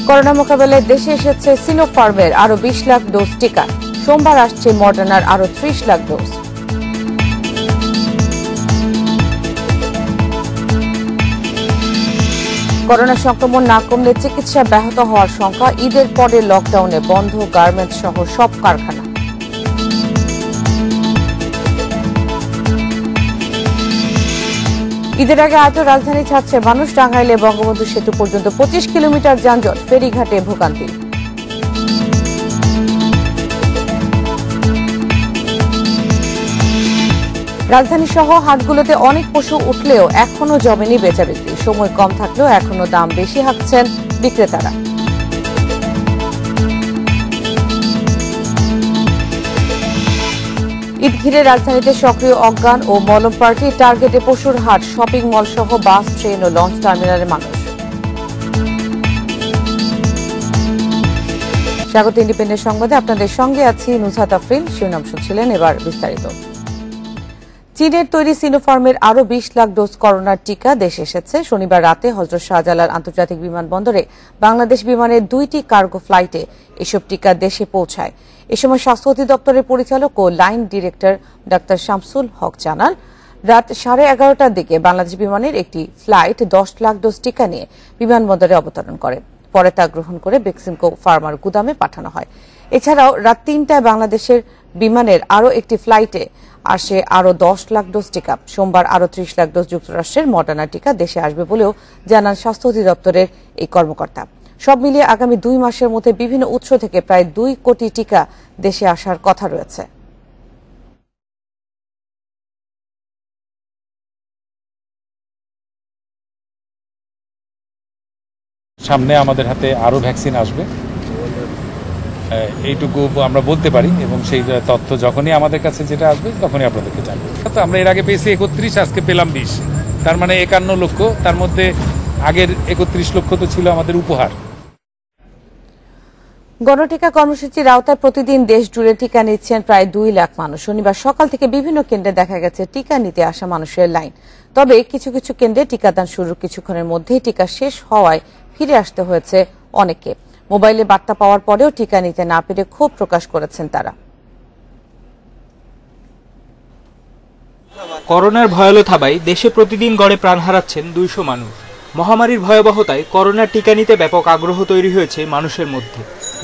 Corona মোকাবেলায় দেশে এসেছে সিনোফার্মের আরো 20 লাখ ডোজ টিকা। সোমবার আসছে মডার্নার আরো 30 লাখ ডোজ। করোনা সংক্রমণ না কমলে চিকিৎসা ব্যাহত হওয়ার শঙ্কা। ঈদের পরে লকডাউনে বন্ধ গার্মেন্টস সহ সব কারখানা। ঈদের আগে আজও রাজধানী ছাড়ছে মানুষ। টাঙ্গাইলে বঙ্গবন্ধু সেতু পর্যন্ত 25 কিলোমিটার যানজট, ফেরিঘাটে ভোগান্তি। রাজধানী সহ হাটগুলোতে অনেক পশু উঠলেও এখনো জমেনি বেচাবিক্রি। সময় কম থাকলেও এখনো দাম বেশি হাঁকছেন বিক্রেতারা। ঈদ ঘিরে রাজধানীতে সক্রিয় অজ্ঞান ও মলম পার্টি। টার্গেটে পশুর হাট, শপিং মল সহ বাস, ট্রেন ও লঞ্চ টার্মিনালের মানুষ। স্বাগত ইন্ডিপেন্ডেন্ট সংবাদে, আপনাদের সঙ্গে আছি নুসহাত আফরিন। শিরোনাম শুনছিলেন, এবার বিস্তারিত। চীনের তৈরি সিনোফার্মের আরো 20 লাখ ডোজ করোনার টিকা দেশে এসেছে। শনিবার রাতে হযরত শাহজালাল আন্তর্জাতিক বিমানবন্দরে বাংলাদেশ বিমানের 2টি কার্গো ফ্লাইটে এসব টিকা দেশে পৌঁছায়। এ সময় স্বাস্থ্য অধিদপ্তরের পরিচালক ও লাইন ডিরেক্টর ডাক্তার শামসুল হক জানান, রাত 11:30টার দিকে বাংলাদেশ বিমানের একটি ফ্লাইট 10 লাখ ডোজ টিকা নিয়ে বিমানবন্দরে অবতরণ করে। পরে তা গ্রহণ করে বেক্সিমকো ফার্মার গুদামে পাঠানো হয়। এছাড়াও রাত 3টায় বাংলাদেশের বিমানের আরও একটি ফ্লাইটে আসে আরো 10 লাখ ডোজ টিকা। সোমবার আরো 30 লাখ ডোজ যুক্তরাষ্ট্রের মডার্না টিকা দেশে আসবে বলেও জানান স্বাস্থ্য অধিদপ্তরের এই কর্মকর্তা। সব মিলিয়ে আগামী 2 মাসের মধ্যে বিভিন্ন উৎস থেকে প্রায় 2 কোটি টিকা দেশে আসার কথা রয়েছে। সামনে আমাদের হাতে আরো ভ্যাকসিন আসবে, এইটুকু আমরা বলতে পারি, এবং সেই তথ্য যখনই আমাদের কাছে যেটা আসবে তখনই আপনাদেরকে জানাবো। তো আমরা এর আগে পেয়েছি 31, আজকে পেলাম 20, তার মানে 51 লক্ষ। তার মধ্যে আগের 31 লক্ষ তো ছিল আমাদের উপহার। গণটিকা কর্মসূচির আওতায় প্রতিদিন দেশ জুড়ে টিকা নিচ্ছেন প্রায় 2 লাখ মানুষ। শনিবার সকাল থেকে বিভিন্ন কেন্দ্রে দেখা গেছে টিকা নিতে আসা মানুষের লাইন। তবে কিছু কিছু কেন্দ্রে টিকাদান শুরুর কিছুক্ষণের মধ্যেই টিকা শেষ হওয়ায় ফিরে আসতে হয়েছে অনেকে। মোবাইলে বার্তা পাওয়ার পরেও টিকা নিতে না পেরে ক্ষোভ প্রকাশ করেছেন তারা। করোনার ভয়ালো থাবায় দেশে প্রতিদিন গড়ে প্রাণ হারাচ্ছেন 200 মানুষ। মহামারীর ভয়াবহতায় করোনার টিকা নিতে ব্যাপক আগ্রহ তৈরি হয়েছে মানুষের মধ্যে।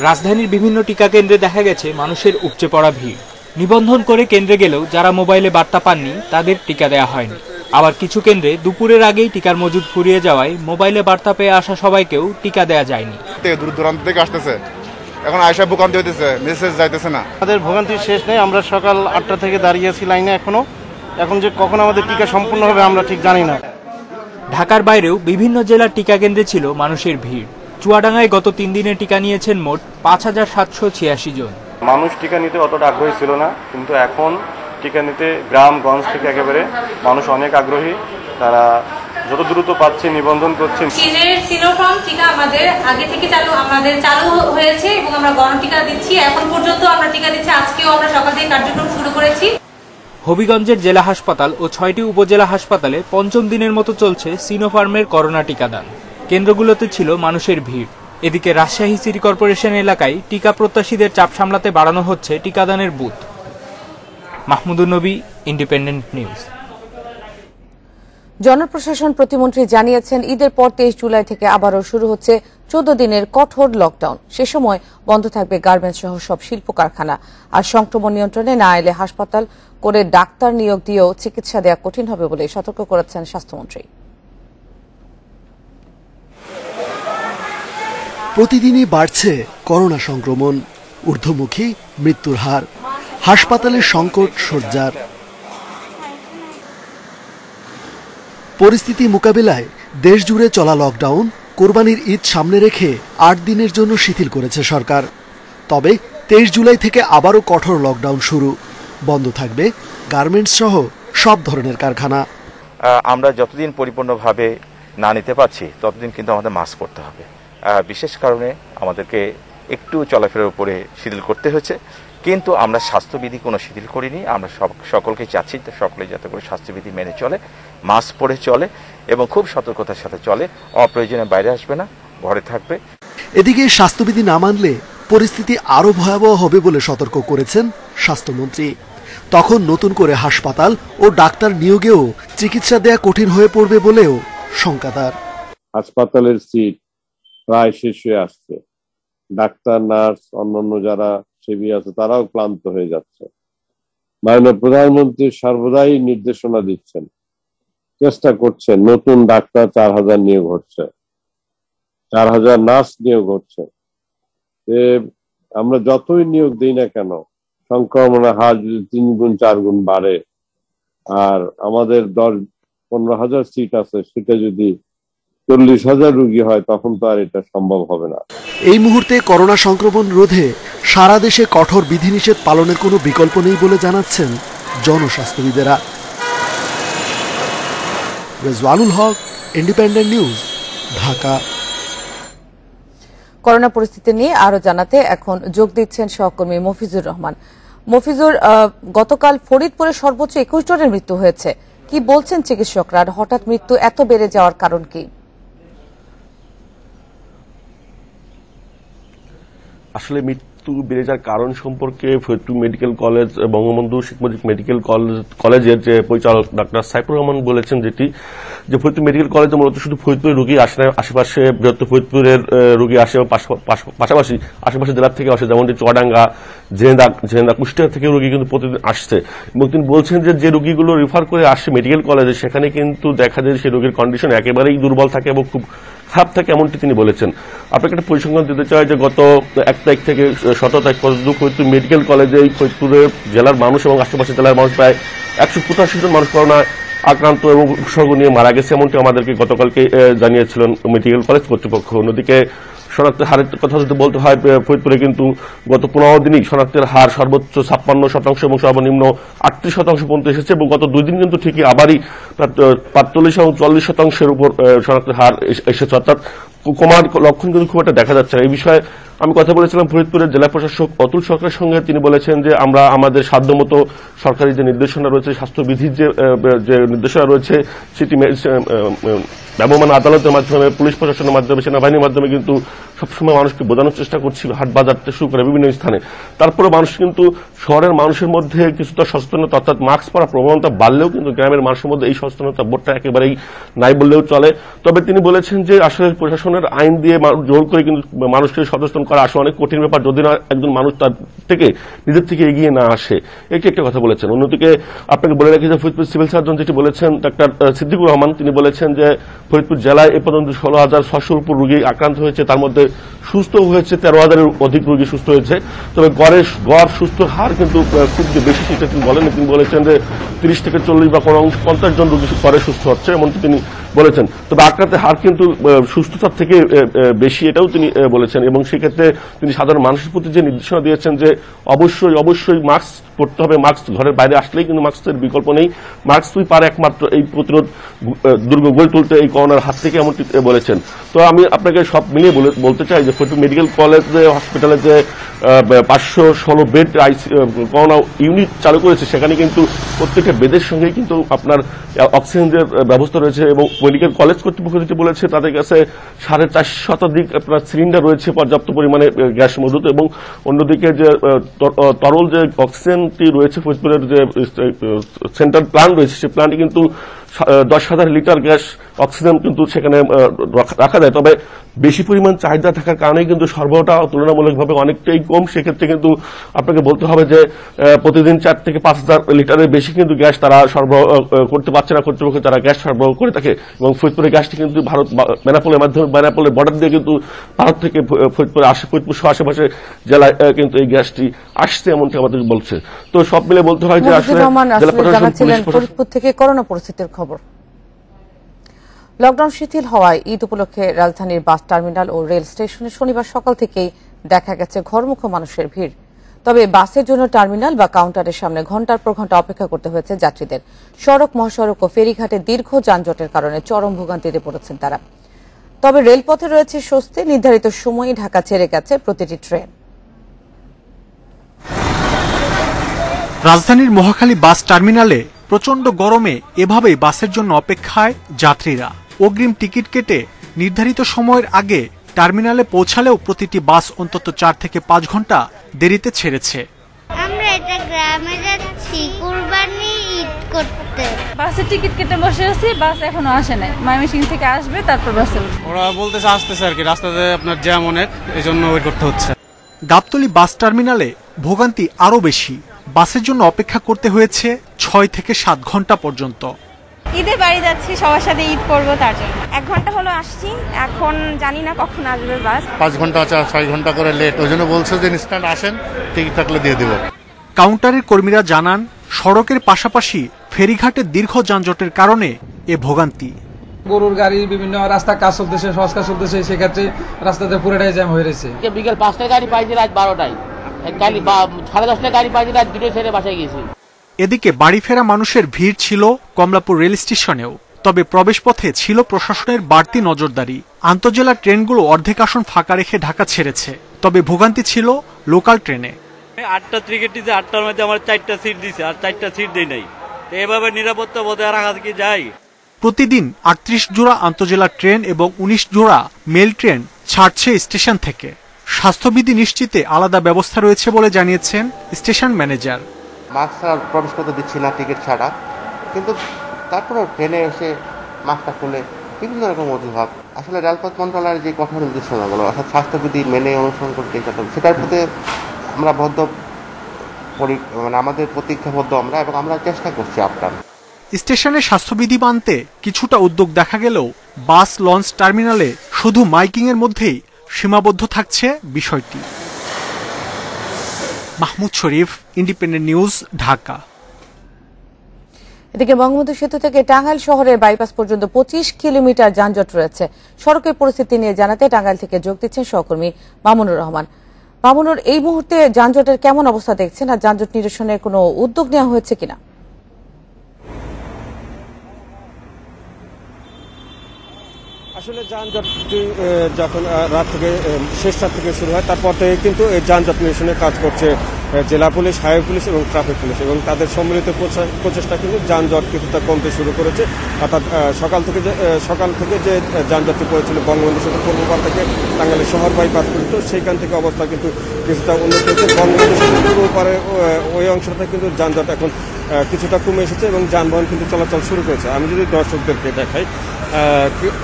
রাজধানীর বিভিন্ন টিকা কেন্দ্রে দেখা গেছে মানুষের উপচে পড়া ভিড়। নিবন্ধন করে কেন্দ্রে গেলেও যারা মোবাইলে বার্তা পাননি তাদের টিকা দেয়া হয়নি। আবার কিছু কেন্দ্রে দুপুরের আগেই টিকার মজুদ ফুরিয়ে যাওয়ায় মোবাইলে বার্তা পেয়ে আসা সবাইকেও টিকা দেয়া যায়নি। দূর দূরান্ত থেকে আসতেছে, এখন আয়সা ভোগান্তি হইতেছে, মেসেজ যাইতেছে না। আমাদের ভোগান্তি শেষ নেই। আমরা সকাল 8টা থেকে দাঁড়িয়েছি লাইনে। এখন যে কখন আমাদের টিকা সম্পূর্ণ হবে আমরা ঠিক জানি না। ঢাকার বাইরেও বিভিন্ন জেলার টিকা কেন্দ্রে ছিল মানুষের ভিড়। চুয়াডাঙ্গায় গত 3 দিনে টিকা নিয়েছেন মোট 5786 জন। মানুষ টিকা নিতে অতটা আগ্রহী ছিল না, কিন্তু এখন টিকা নিতে গ্রামগঞ্জ থেকে একেবারে মানুষ অনেক আগ্রহী। তারা যত দ্রুত পাচ্ছে নিবন্ধন করছেন। চীনের সিনোফার্ম টিকা আমাদের আগে থেকে চালু হয়েছে এবং আমরা গণটিকা দিচ্ছি। এখন পর্যন্ত আমরা টিকা দিচ্ছি। আজকেও আমরা সকাল থেকে কার্যক্রম শুরু করেছি। হবিগঞ্জের জেলা হাসপাতাল ও 6টি উপজেলা হাসপাতালে 5ম দিনের মতো চলছে সিনোফার্মের করোনা টিকাদান। কেন্দ্রগুলোতে ছিল মানুষের ভিড়। এদিকে রাজশাহী সিটি কর্পোরেশন এলাকায় টিকা প্রত্যাশীদের চাপ সামলাতে বাড়ানো হচ্ছে টিকাদানের বুথ। মাহমুদুর নবী, ইন্ডিপেন্ডেন্ট নিউজ। জনপ্রশাসন প্রতিমন্ত্রী জানিয়েছেন, ঈদের পর 23 জুলাই থেকে আবারও শুরু হচ্ছে 14 দিনের কঠোর লকডাউন। সে সময় বন্ধ থাকবে গার্মেন্টস সহ সব শিল্প কারখানা। আর সংক্রমণ নিয়ন্ত্রণে না এলে হাসপাতাল করে ডাক্তার নিয়োগ দিয়েও চিকিৎসা দেওয়া কঠিন হবে বলে সতর্ক করেছেন স্বাস্থ্যমন্ত্রী। প্রতিদিনই বাড়ছে করোনা সংক্রমণ, ঊর্ধ্বমুখী মৃত্যুর হার, হাসপাতালের সংকট সজ্জার। পরিস্থিতি মোকাবিলায় দেশজুড়ে চলা লকডাউন কোরবানির ঈদ সামনে রেখে 8 দিনের জন্য শিথিল করেছে সরকার। তবে 23 জুলাই থেকে আবারও কঠোর লকডাউন শুরু। বন্ধ থাকবে গার্মেন্টস সহ সব ধরনের কারখানা। আমরা যতদিন পরিপূর্ণভাবে না নিতে পারছি ততদিন কিন্তু আমাদের মাস্ক পরতে হবে। বিশেষ কারণে আমাদেরকে একটু চলাফেরার উপরে শিথিল করতে হয়েছে, কিন্তু আমরা স্বাস্থ্যবিধি কোনো শিথিল করিনি। আমরা সকলকে চাচ্ছি সকলে যাতে করে স্বাস্থ্যবিধি মেনে চলে, মাস্ক পরে চলে এবং খুব সতর্কতার সাথে চলে। অপ্রয়োজনে বাইরে আসবে না, ঘরে থাকবে। এদিকে স্বাস্থ্যবিধি না মানলে পরিস্থিতি আরো ভয়াবহ হবে বলে সতর্ক করেছেন স্বাস্থ্যমন্ত্রী। তখন নতুন করে হাসপাতাল ও ডাক্তার নিয়োগেও চিকিৎসা দেয়া কঠিন হয়ে পড়বে বলেও শঙ্কা তার। হাসপাতালের সিট প্রায় শেষ হয়ে আসছে, ডাক্তার, নার্স, অন্যান্য যারা সেবী আছে তারাও ক্লান্ত হয়ে যাচ্ছে। মাননীয় প্রধানমন্ত্রী সর্বদাই নির্দেশনা দিচ্ছেন, চেষ্টা করছেন, নতুন ডাক্তার 4000 নিয়োগ হচ্ছে, 4000 নার্স নিয়োগ হচ্ছে। আমরা যতই নিয়োগ দিই না কেন, সংক্রমণের হার যদি 3 গুণ 4 গুণ বাড়ে, আর আমাদের 10-15,000 সিট আছে, সেটা যদি 40,000 রোগী হয়, তখন তো আর এটা সম্ভব হবে না। এই মুহূর্তে করোনা সংক্রমণ রোধে সারা দেশে কঠোর বিধিনিষেধ পালনের কোনো বিকল্প নেই বলে জানাচ্ছেন জনস্বাস্থ্যবিদেরা। রেজওয়ানুল হক, ইন্ডিপেন্ডেন্ট নিউজ, ঢাকা। করোনা পরিস্থিতি নিয়ে আরো জানাতে এখন যোগ দিচ্ছেন সহকর্মী মফিজুর রহমান। মফিজুর, গতকাল ফরিদপুরে সর্বোচ্চ 21 জনের মৃত্যু হয়েছে, কি বলছেন চিকিৎসকরা? হঠাৎ মৃত্যু এত বেড়ে যাওয়ার কারণ কি? আসলে মৃত্যু বেড়ে যাওয়ার কারণ সম্পর্কে Faridpur medical college, Bangabandhu Sheikh Mujib medical কলেজের যে পরিচালক ডাক্তার সাইফুর রহমান বলেছেন যে ফরিদপুর মেডিকেল কলেজে মূলত শুধু ফরিদপুরের রোগী আসে না, আশেপাশে বৃহত্তর ফরিদপুরের রোগী আসে, পাশাপাশি আশেপাশে জেলা থেকে আসে, যেমন চুয়াডাঙ্গা, ঝিনাইদহ, কুষ্টিয়া থেকে রোগী কিন্তু প্রতিদিন আসছে। এবং তিনি বলছেন যে রোগীগুলো রেফার করে আসে মেডিকেল কলেজে, সেখানে কিন্তু দেখা যায় সেই রোগীর কন্ডিশন একেবারেই দুর্বল থাকে এবং খুব খারাপ থাকে, এমনটি তিনি বলেছেন। আপনাকে একটা পরিসংখ্যান দিতে চাই যে গত 1 তারিখ থেকে 17 তারিখ পর্যন্ত ফরিদপুর মেডিকেল কলেজে ফরিদপুরের জেলার মানুষ এবং আশেপাশের জেলার মানুষ প্রায় 185 জন মানুষ করোনা আক্রান্ত এবং উপসর্গ নিয়ে মারা গেছে, এমনটি আমাদেরকে গতকালকে জানিয়েছিলেন মেডিকেল কলেজ কর্তৃপক্ষ। অন্যদিকে শনাক্তের হারের কথা যদি বলতে হয়, ফরিদপুরে কিন্তু গত 15 দিনই শনাক্তের হার সর্বোচ্চ 56% এবং সর্বনিম্ন 38% পর্যন্ত এসেছে এবং গত 2 দিন কিন্তু ঠিকই আবারই 45 এবং 40% উপর শনাক্তের হার এসেছে, অর্থাৎ কমার লক্ষণ কিন্তু খুব একটা দেখা যাচ্ছে না। এই বিষয়ে আমি কথা বলেছিলাম ফরিদপুরের জেলা প্রশাসক অতুল সরকারের সঙ্গে। তিনি বলেছেন যে আমরা আমাদের সাধ্যমতো সরকারি যে নির্দেশনা রয়েছে, স্বাস্থ্যবিধির যে নির্দেশনা রয়েছে, সেটি ভ্রাম্যমাণ আদালতের মাধ্যমে, পুলিশ প্রশাসনের মাধ্যমে, সেনাবাহিনীর মাধ্যমে কিন্তু সবসময় মানুষকে বোঝানোর চেষ্টা করছি, হাট বাজার থেকে শুরু করে বিভিন্ন স্থানে। তারপরে মানুষ কিন্তু শহরের মানুষের মধ্যে কিছুটা সচেতনতা, অর্থাৎ মাস্ক পরা প্রবণতা বাড়লেও কিন্তু গ্রামের মানুষের মধ্যে এই সচেতনতা বোধটা একেবারেই নাই বললেও চলে। তবে তিনি বলেছেন যে আসলে প্রশাসনের আইন দিয়ে জোর করে কিন্তু মানুষকে সচেতন করা আসলে অনেক কঠিন ব্যাপার, যদি না একজন মানুষ তার থেকে নিজের থেকে এগিয়ে না আসে। এটি একটা কথা বলেছেন। অন্যদিকে আপনাকে বলে রাখি যে ফরিদপুর সিভিল সার্জন যেটি বলেছেন ডাক্তার সিদ্দিকুর রহমান, তিনি বলেছেন যে ফরিদপুর জেলায় এ পর্যন্ত 16,600 উপর রোগী আক্রান্ত হয়েছে, তার মধ্যে সুস্থ হয়েছে 13,000-এর অধিক রোগী সুস্থ হয়েছে। তবে গড় সুস্থ হার কিন্তু খুব যে বেশি সেটা তিনি বলেন। তিনি বলেছেন যে 30 থেকে 40 বা কোনো 50 জন রোগী গড়ে সুস্থ হচ্ছে, এমনকি তিনি বলেছেন। তবে আক্রান্তের হার কিন্তু সুস্থতার থেকে বেশি, এটাও তিনি বলেছেন। এবং সেক্ষেত্রে তিনি সাধারণ মানুষের প্রতি যে নির্দেশনা দিয়েছেন যে অবশ্যই মাস্ক পরতে হবে, মাস্ক ঘরের বাইরে আসলেই কিন্তু মাস্কের বিকল্প নেই, মাস্কই পারে একমাত্র এই প্রতিরোধ দুর্গ গড়ে তুলতে এই করোনার হাত থেকে, এমনটি বলেছেন। তো আমি আপনাকে সব মিলিয়ে বলতে চাই যে ফরিদপুর মেডিকেল কলেজ হসপিটালে যে 516 বেড করোনা ইউনিট চালু করেছে, সেখানে কিন্তু প্রত্যেকটা বেডের সঙ্গেই কিন্তু আপনার অক্সিজেনের ব্যবস্থা রয়েছে এবং মেডিকেল কলেজ কর্তৃপক্ষ যেটি বলেছে তাদের কাছে 450 শতাধিক আপনার সিলিন্ডার রয়েছে পর্যাপ্ত পরিমাণে গ্যাস মজুদ। এবং অন্যদিকে যে তরল যে অক্সিজেনটি রয়েছে, ফরিদপুরের যে সেন্ট্রাল প্ল্যান্ট রয়েছে, সেই প্ল্যান্টে কিন্তু 10,000 লিটার গ্যাস অক্সিজেন কিন্তু সেখানে রাখা যায়। তবে বেশি পরিমাণ চাহিদা থাকার কারণে কিন্তু সরবরাহটা তুলনামূলকভাবে অনেকটাই কম। সেক্ষেত্রে কিন্তু আপনাকে বলতে হবে যে প্রতিদিন 4 থেকে 5,000 লিটারের বেশি কিন্তু গ্যাস তারা সরবরাহ করতে পারছে না, কর্তৃপক্ষ তারা গ্যাস সরবরাহ করে থাকে। এবং ফরিদপুরের গ্যাসটি কিন্তু ভারত বেনাপোলের মাধ্যমে, বেনাপোলের বর্ডার দিয়ে কিন্তু ভারত থেকে ফরিদপুরে আসে, ফরিদপুর সহ আশেপাশে জেলায় কিন্তু এই গ্যাসটি আসছে, এমনটি আমাদের বলছে। তো সব মিলে বলতে হয় যে আসলে ফরিদপুর থেকে করোনা পরিস্থিতির খবর। লকডাউন শিথিল হওয়ায় ঈদ উপলক্ষে রাজধানীর বাস টার্মিনাল ও রেল স্টেশনে শনিবার সকাল থেকেই দেখা গেছে ঘরমুখো মানুষের ভিড়। তবে বাসের জন্য টার্মিনাল বা কাউন্টারের সামনে ঘণ্টার পর ঘণ্টা অপেক্ষা করতে হয়েছে যাত্রীদের। সড়ক, মহাসড়ক ও ফেরিঘাটে দীর্ঘ যানজটের কারণে চরম ভোগান্তিতে পড়েছেন তারা। তবে রেলপথে রয়েছে স্বস্তি, নির্ধারিত সময়ে ঢাকা ছেড়ে গেছে প্রতিটি ট্রেন। রাজধানীর মহাখালী বাস টার্মিনালে প্রচন্ড গরমে এভাবেই বাসের জন্য অপেক্ষায় যাত্রীরা। অগ্রিম টিকিট কেটে নির্ধারিত সময়ের আগে টার্মিনালে পৌঁছালেও প্রতিটি বাস অন্তত 4 থেকে 5 ঘন্টা দেরিতে ছেড়েছে। আমরা এটা গ্রামে যাচ্ছি কুরবানি ঈদ করতে। বাসের টিকিট কেটে বসে আছি, বাস এখনো আসে নাই। ময়মনসিংহ থেকে আসবে, তারপর বাসে উঠবো। ওরা বলতেছে আসতেছে আর কি, রাস্তাতে আপনার জ্যাম অনেক, এই জন্য ওয়েট করতে হচ্ছে। গাবতলী বাস টার্মিনালে ভোগান্তি আরও বেশি। বাসের জন্য অপেক্ষা করতে হয়েছে 6 থেকে 7 ঘন্টা পর্যন্ত। ঈদে বাড়ি যাচ্ছি, সবার সাথে ঈদ করবো, তার জন্য 1 ঘন্টা হলো আসছি, এখন জানি না কখন আসবে বাস। 5 ঘন্টা 6 ঘন্টা করে লেট, ওই জন্য বলছে যে ইনস্ট্যান্ট আসেন, টিকিট থাকলে দিয়ে দেবো। কাউন্টারের কর্মীরা জানান, সড়কের পাশাপাশি ফেরিঘাটের দীর্ঘ যানজটের কারণে এ ভোগান্তি। গরুর গাড়ি, বিভিন্ন রাস্তা কাজ চলতেছে, সহজ কাজ চলতেছে, সেক্ষেত্রে রাস্তাতে পুরোটাই জ্যাম হয়ে রয়েছে। বিকেল 5টায় গাড়ি পাইছি, রাত 12টায়, 10:30টায় গাড়ি পাইছি, রাত 2টায় ছেড়ে বাসায় গেছি। এদিকে বাড়ি ফেরা মানুষের ভিড় ছিল কমলাপুর রেল স্টেশনেও। তবে প্রবেশপথে ছিল প্রশাসনের বাড়তি নজরদারি। আন্তজেলা ট্রেনগুলো অর্ধেক আসন ফাঁকা রেখে ঢাকা ছেড়েছে। তবে ভোগান্তি ছিল লোকাল ট্রেনে। 8টা টিকিট দিয়েছে, 8টার মধ্যে আমার 4টা সিট দিয়েছে, আর 4টা সিট দেয় নাই। এভাবে নিরাপত্তা বজায় রাখা কি যায়? প্রতিদিন 38 জোড়া আন্তজেলা ট্রেন এবং 19 জোড়া মেল ট্রেন ছাড়ছে স্টেশন থেকে। স্বাস্থ্যবিধি নিশ্চিতে আলাদা ব্যবস্থা রয়েছে বলে জানিয়েছেন স্টেশন ম্যানেজার। মাস্ক প্রবেশ করতে দিচ্ছি না টিকিট ছাড়া, কিন্তু তারপরেও ট্রেনে এসে মাস্কটা খুলে বিভিন্ন রকম অজুহাত। আসলে রেলপথ মন্ত্রণালয়ের যে কঠোর নির্দেশনাগুলো অর্থাৎ স্বাস্থ্যবিধি মেনে অনুসরণ করতে সেটার প্রতি আমরা আমাদের প্রতীক্ষাবদ্ধ আমরা, এবং আমরা চেষ্টা করছি আপ্রাণ। স্টেশনে স্বাস্থ্যবিধি মানতে কিছুটা উদ্যোগ দেখা গেলেও বাস লঞ্চ টার্মিনালে শুধু মাইকিং এর মধ্যেই সীমাবদ্ধ থাকছে বিষয়টি। মাহমুদ শরীফ, ইন্ডিপেন্ডেন্ট নিউজ, ঢাকা। এদিকে বঙ্গবন্ধু সেতু থেকে টাঙ্গাইল শহরের বাইপাস পর্যন্ত 25 কিলোমিটার যানজট রয়েছে। সড়কের পরিস্থিতি নিয়ে জানাতে টাঙ্গাইল থেকে যোগ দিচ্ছেন সহকর্মী মামুনুর রহমান। মামুনুর, এই মুহূর্তে যানজটের কেমন অবস্থা দেখছেন, আর যানজট নিরসনের কোনো উদ্যোগ নেওয়া হয়েছে কিনা? আসলে যানজটটি যখন রাত থেকে শেষ রাত থেকে শুরু হয়, তারপর থেকে কিন্তু এই যানজট নিরসনের কাজ করছে জেলা পুলিশ, হাইওয়ে পুলিশ এবং ট্রাফিক পুলিশ, এবং তাদের সম্মিলিত প্রচেষ্টা কিন্তু যানজট কিছুটা কমতে শুরু করেছে। অর্থাৎ সকাল থেকে যে যানজটটি পড়েছিল বঙ্গবন্ধু সেতু পূর্বপাড় থেকে টাঙ্গাইলের শহর বাইপাস পর্যন্ত, সেইখান থেকে অবস্থা কিন্তু কিছুটা উন্নত হয়েছে। বঙ্গবন্ধু সেতু পূর্বপাড়ে ওই অংশটা কিন্তু যানজট এখন কিছুটা কমে এসেছে এবং যানবাহন কিন্তু চলাচল শুরু করেছে। আমি যদি দর্শকদেরকে দেখাই,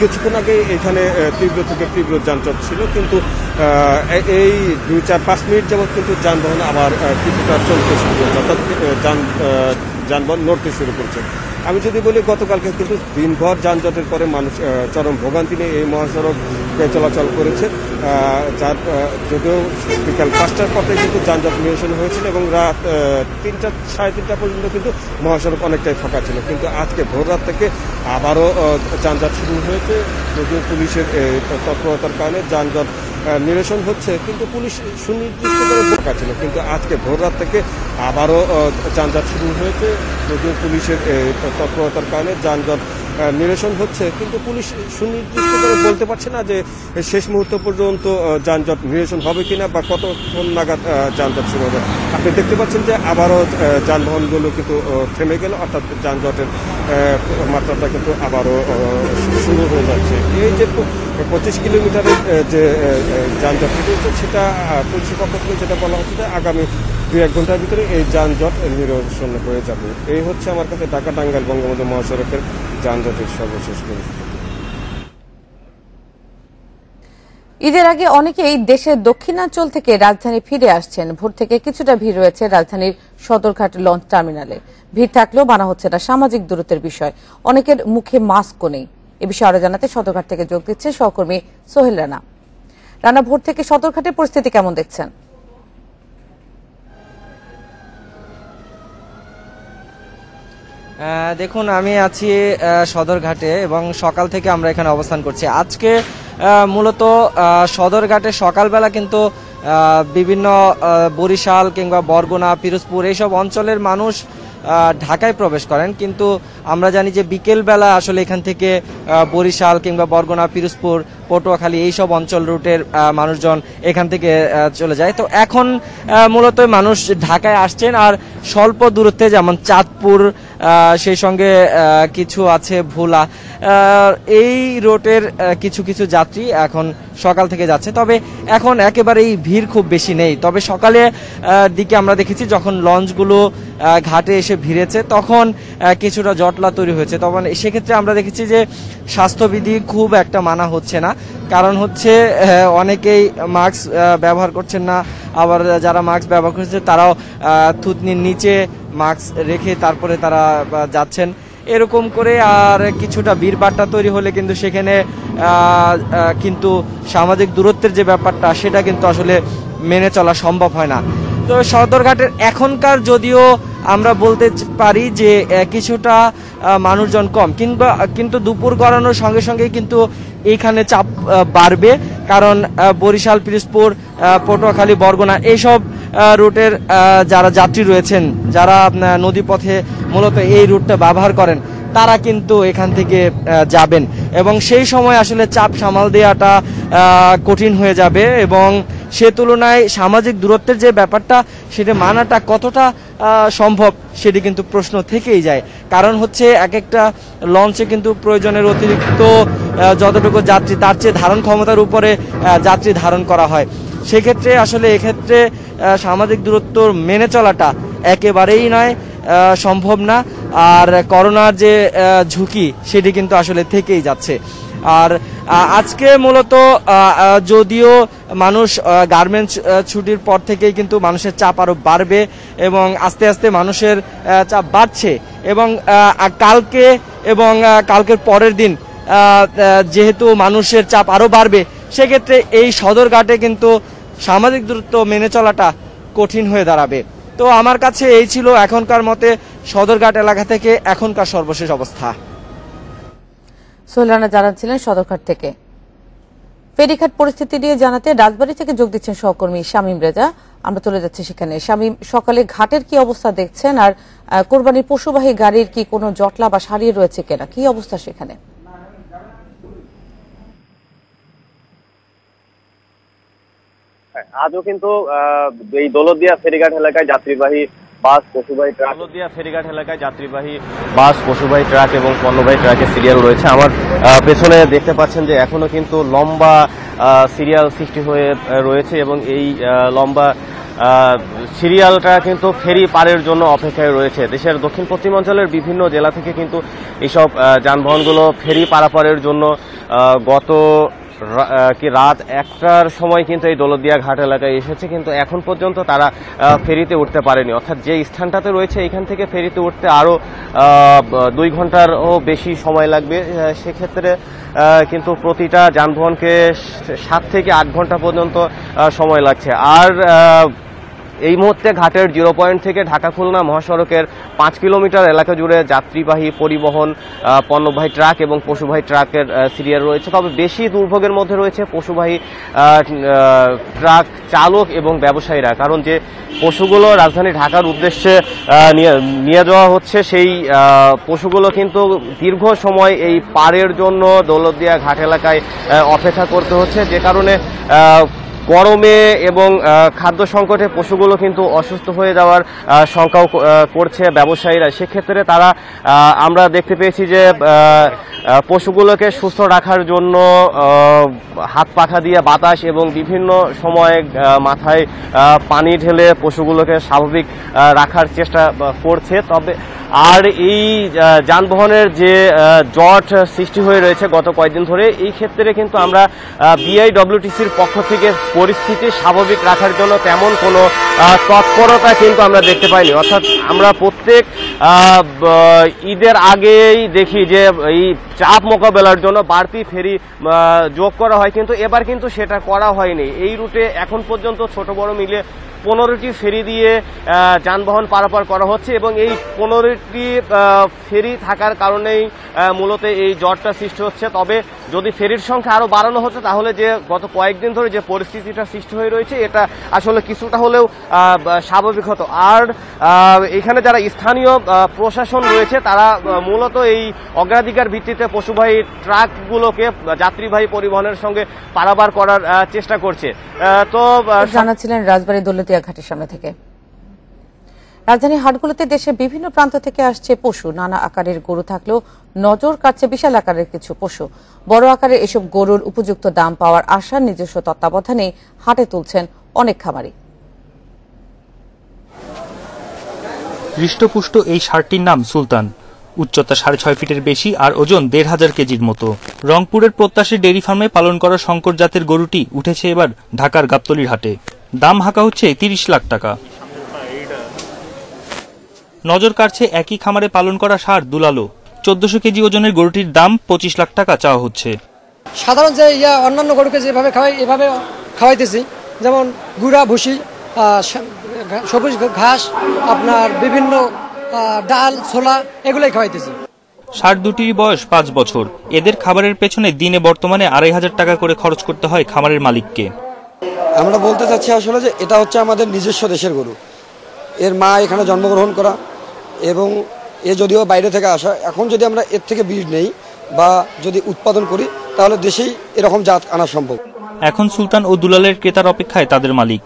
কিছুক্ষণ আগে এখানে তীব্র থেকে তীব্র যানজট ছিল, কিন্তু এই 2-4-5 মিনিট যাবৎ কিন্তু যানবাহন আবার কিছুটা চলতে শুরু করেছে, অর্থাৎ যানবাহন নড়তে শুরু করছে। আমি যদি বলি, গতকালকে কিন্তু দিনভর যানজটের পরে মানুষ চরম ভোগান্তি নিয়ে এই মহাসড়ক চলাচল করেছে। যার যদিও বিকাল 5টার পর থেকে কিন্তু যানজট নিরসন হয়েছিল এবং রাত 3টা-3:30 পর্যন্ত কিন্তু মহাসড়ক অনেকটাই ফাঁকা ছিল। কিন্তু আজকে ভোর রাত থেকে আবারও যানজট শুরু হয়েছে। যদিও পুলিশের তৎপরতার কারণে যানজট নিরসন হচ্ছে, কিন্তু পুলিশ সুনির্দিষ্ট করে ফাঁকা ছিল। কিন্তু আজকে ভোর রাত থেকে আবারও যানজট শুরু হয়েছে। যদিও পুলিশের তৎপরতার কারণে যানজট নিরসন হচ্ছে, কিন্তু পুলিশ সুনির্দিষ্ট করে বলতে পারছে না যে শেষ মুহূর্ত পর্যন্ত যানজট নিরসন হবে কিনা বা কতক্ষণ নাগাদ যানজট শুরু হবে। আপনি দেখতে পাচ্ছেন যে আবারও যানবাহনগুলো কিন্তু থেমে গেল, অর্থাৎ যানজটের মাত্রাটা কিন্তু আবারও শুরু হয়ে যাচ্ছে। এই যে 25 কিলোমিটারের যে যানজট রয়েছে, সেটা পুলিশের পক্ষ থেকে যেটা বলা হচ্ছে যে আগামী 2-1 ঘন্টার ভিতরে এই যানজট নিরসন হয়ে যাবে। এই হচ্ছে আমার কাছে ঢাকা টাঙ্গাইল বঙ্গবন্ধু মহাসড়কের যানজটের সর্বশেষ পরিস্থিতি। ঈদের আগে অনেকেই দেশের দক্ষিণাঞ্চল থেকে রাজধানী ফিরে আসছেন। ভোর থেকে কিছুটা ভিড় রয়েছে রাজধানীর সদরঘাট লঞ্চ টার্মিনালে। ভিড় থাকলেও মানা হচ্ছে না সামাজিক দূরত্বের বিষয়। অনেকের মুখে মাস্কও নেই। এ বিষয়ে আরো জানাতে সদরঘাট থেকে যোগ দিচ্ছে সহকর্মী সোহেল রানা। রানা, ভোর থেকে সদরঘাটের পরিস্থিতি কেমন দেখছেন? দেখুন, আমি আছি সদরঘাটে এবং সকাল থেকে আমরা এখানে অবস্থান করছি। আজকে মূলত সদরঘাটে সকালবেলা কিন্তু বিভিন্ন বরিশাল কিংবা বরগুনা, পিরোজপুর এইসব অঞ্চলের মানুষ ঢাকায় প্রবেশ করেন, কিন্তু আমরা জানি যে বিকেলবেলা আসলে এখান থেকে বরিশাল কিংবা বরগুনা, পিরোজপুর পটুয়াখালী এইসব অঞ্চল রুটের মানুষজন এখান থেকে চলে যায়। তো এখন মূলত মানুষ ঢাকায় আসছেন, আর স্বল্প দূরত্বে যেমন চাঁদপুর, সেই সঙ্গে কিছু আছে ভোলা, এই রুটের কিছু কিছু যাত্রী এখন সকাল থেকে যাচ্ছে। তবে এখন একেবারেই ভিড় খুব বেশি নেই। তবে সকালে দিকে আমরা দেখেছি যখন লঞ্চগুলো ঘাটে এসে ভিড়েছে তখন কিছুটা জটলা তৈরি হয়েছে। তখন সেক্ষেত্রে আমরা দেখেছি যে স্বাস্থ্যবিধি খুব একটা মানা হচ্ছে না, কারণ হচ্ছে অনেকেই মাস্ক ব্যবহার করছেন না, আবার যারা মাস্ক ব্যবহার করছে তারাও থুতনির নিচে মাস্ক রেখে তারপরে তারা যাচ্ছেন এরকম করে। আর কিছুটা ভিড়ভাট্টা তৈরি হলে কিন্তু সেখানে কিন্তু সামাজিক দূরত্বের যে ব্যাপারটা সেটা কিন্তু আসলে মেনে চলা সম্ভব হয় না। তো সদরঘাটের এখনকার যদিও আমরা বলতে পারি যে কিছুটা মানুষজন কম, কিন্তু দুপুর গড়ানোর সঙ্গে সঙ্গে কিন্তু এইখানে চাপ বাড়বে, কারণ বরিশাল, পিরোজপুর, পটুয়াখালী, বরগুনা এইসব রুটের যারা যাত্রী রয়েছেন, যারা নদীপথে মূলত এই রুটটা ব্যবহার করেন, তারা কিন্তু এখান থেকে যাবেন এবং সেই সময় আসলে চাপ সামাল দেওয়াটা কঠিন হয়ে যাবে এবং সে তুলনায় সামাজিক দূরত্বের যে ব্যাপারটা সেটা মানাটা কতটা সম্ভব সেটি কিন্তু প্রশ্ন থেকেই যায়। কারণ হচ্ছে এক একটা লঞ্চে কিন্তু প্রয়োজনের অতিরিক্ত যতটুকু যাত্রী তার চেয়ে ধারণ ক্ষমতার উপরে যাত্রী ধারণ করা হয়। সেক্ষেত্রে আসলে এক্ষেত্রে সামাজিক দূরত্ব মেনে চলাটা একেবারেই নয়, সম্ভব না। আর করোনার যে ঝুঁকি সেটি কিন্তু আসলে থেকেই যাচ্ছে। আর আজকে মূলত যদিও মানুষ গার্মেন্টস ছুটির পর থেকেই কিন্তু মানুষের চাপ আরো বাড়বে এবং আস্তে আস্তে মানুষের চাপ বাড়ছে এবং কালকে এবং কালকের পরের দিন যেহেতু মানুষের চাপ আরো বাড়বে, সেক্ষেত্রে এই সদরঘাটে কিন্তু সামাজিক দূরত্ব মেনে চলাটা কঠিন হয়ে দাঁড়াবে। তো আমার কাছে এই ছিল এখনকার মতে সদরঘাট এলাকা থেকে এখনকার সর্বশেষ অবস্থা। সোহেল রানা জানাচ্ছিলেন সদরঘাট থেকে। ফেরিঘাট পরিস্থিতি নিয়ে জানাতে রাজবাড়ী থেকে যোগ দিচ্ছেন সহকর্মী শামীম রেজা। আমরা চলে যাচ্ছি সেখানে। শামীম, সকালে ঘাটের কি অবস্থা দেখছেন, আর কোরবানির পশুবাহী গাড়ির কি কোনো জটলা বা সারিয়ে রয়েছে কিনা, কি অবস্থা সেখানে? আজও কিন্তু এই দৌলতদিয়া ফেরিঘাট এলাকায় যাত্রীবাহী বাস, পশুবাহী ট্রাক, দৌলতদিয়া ফেরিঘাট এলাকায় যাত্রীবাহী বাস, পশুবাহী ট্রাক এবং পণ্যবাহী ট্রাকের সিরিয়াল রয়েছে। আমার পেছনে দেখতে পাচ্ছেন যে এখনো কিন্তু লম্বা সিরিয়াল সৃষ্টি হয়ে রয়েছে এবং এই লম্বা সিরিয়ালটা কিন্তু ফেরি পারের জন্য অপেক্ষায় রয়েছে। দেশের দক্ষিণ পশ্চিমাঞ্চলের বিভিন্ন জেলা থেকে কিন্তু এইসব যানবাহনগুলো ফেরি পারাপারের জন্য গত রাত 1টার সময় কিন্তু এই দৌলতদিয়া ঘাট এলাকায় এসেছে, কিন্তু এখন পর্যন্ত তারা ফেরিতে উঠতে পারেনি। অর্থাৎ যে স্থানটাতে রয়েছে এখান থেকে ফেরিতে উঠতে আরো 2 ঘন্টারও বেশি সময় লাগবে। সেক্ষেত্রে কিন্তু প্রতিটা যানবাহনকে 7 থেকে 8 ঘন্টা পর্যন্ত সময় লাগছে। আর এই মুহূর্তে ঘাটের 0 পয়েন্ট থেকে ঢাকা খুলনা মহাসড়কের 5 কিলোমিটার এলাকা জুড়ে যাত্রীবাহী পরিবহন, পণ্যবাহী ট্রাক এবং পশুবাহী ট্রাকের সিরিয়াল রয়েছে। তবে বেশি দুর্ভোগের মধ্যে রয়েছে পশুবাহী ট্রাক চালক এবং ব্যবসায়ীরা, কারণ যে পশুগুলো রাজধানী ঢাকার উদ্দেশ্যে নিয়ে যাওয়া হচ্ছে সেই পশুগুলো কিন্তু দীর্ঘ সময় এই পারের জন্য দৌলতদিয়া ঘাট এলাকায় অপেক্ষা করতে হচ্ছে, যে কারণে গরমে এবং খাদ্য সংকটে পশুগুলো কিন্তু অসুস্থ হয়ে যাওয়ার শঙ্কাও করছে ব্যবসায়ীরা। সেক্ষেত্রে তারা আমরা দেখতে পেয়েছি যে পশুগুলোকে সুস্থ রাখার জন্য হাত পাখা দিয়ে বাতাস এবং বিভিন্ন সময় মাথায় পানি ঢেলে পশুগুলোকে স্বাভাবিক রাখার চেষ্টা করছে। তবে আর এই যানবাহনের যে জট সৃষ্টি হয়ে রয়েছে গত কয়েকদিন ধরে, এই ক্ষেত্রে কিন্তু আমরা বিআইডব্লিউটিসির পক্ষ থেকে পরিস্থিতি স্বাভাবিক রাখার জন্য তেমন কোনো তৎপরতা কিন্তু আমরা দেখতে পাইনি। অর্থাৎ আমরা প্রত্যেক ঈদের আগেই দেখি যে এই চাপ মোকাবেলার জন্য বাড়তি ফেরি যোগ করা হয়, কিন্তু এবার কিন্তু সেটা করা হয়নি। এই রুটে এখন পর্যন্ত ছোট বড় মিলে 15টি ফেরি দিয়ে যানবাহন পারাপার করা হচ্ছে এবং এই 15টি ফেরি থাকার কারণেই মূলত এই জটটা সৃষ্টি হচ্ছে। তবে যদি ফেরির সংখ্যা আরো বাড়ানো হচ্ছে তাহলে যে গত কয়েকদিন ধরে যে পরিস্থিতিটা সৃষ্টি হয়ে রয়েছে এটা আসলে কিছুটা হলেও স্বাভাবিক হতো। আর এখানে যারা স্থানীয় প্রশাসন রয়েছে তারা মূলত এই অগ্রাধিকার ভিত্তিতে পশুবাহী ট্রাকগুলোকে যাত্রীবাহী পরিবহনের সঙ্গে পারাপার করার চেষ্টা করছে। তো জানাচ্ছিলেন রাজবাড়ী দৌলতিয়া ঘাটের সামনে থেকে। রাজধানী হাটগুলোতে দেশের বিভিন্ন প্রান্ত থেকে আসছে পশু। নানা আকারের গরু থাকলেও নজর কাটছে বিশাল আকারের কিছু পশু। বড় আকারের এসব গরুর উপযুক্ত দাম পাওয়ার আশা নিজস্ব তত্ত্বাবধানে হাটে তুলছেন অনেক খামারি। হৃষ্টপুষ্ট এই ষাঁড়টির নাম সুলতান। উচ্চতা 6.5 ফিটের বেশি আর ওজন 1500 কেজির মতো। রংপুরের প্রত্যাশী ডেইরি ফার্মে পালন করা শঙ্কর জাতের গরুটি উঠেছে এবার ঢাকার গাবতলীর হাটে। দাম হাঁকা হচ্ছে 30 লাখ টাকা। নজর কাটছে একই খামারে পালন করা ষাঁড় দুলালো। 1400 কেজি ওজনের গরুটির দাম 25 লাখ টাকা চাওয়া হচ্ছে। সাধারণ যে অন্যান্য গরুকে যেভাবে খাওয়াই এভাবে খাওয়াইতেছি, যেমন গুঁড়া ভুসি, সবুজ ঘাস, আপনার বিভিন্ন ডাল ছোলা এগুলাই খাওয়াইতেছি। ষাঁড় দুটির বয়স 5 বছর। এদের খাবারের পেছনে দিনে বর্তমানে 2500 টাকা করে খরচ করতে হয় খামারের মালিককে। আমরা বলতে চাচ্ছি আসলে যে এটা হচ্ছে আমাদের নিজস্ব দেশের গরু। এর মা এখানে জন্মগ্রহণ করা এবং এ যদিও বাইরে থেকে আসা। এখন যদি আমরা এর থেকে বীজ নেই বা যদি উৎপাদন করি তাহলে দেশেই এরকম জাত আনা সম্ভব। এখন সুলতান ও দুলালের ক্রেতার অপেক্ষায় তাদের মালিক।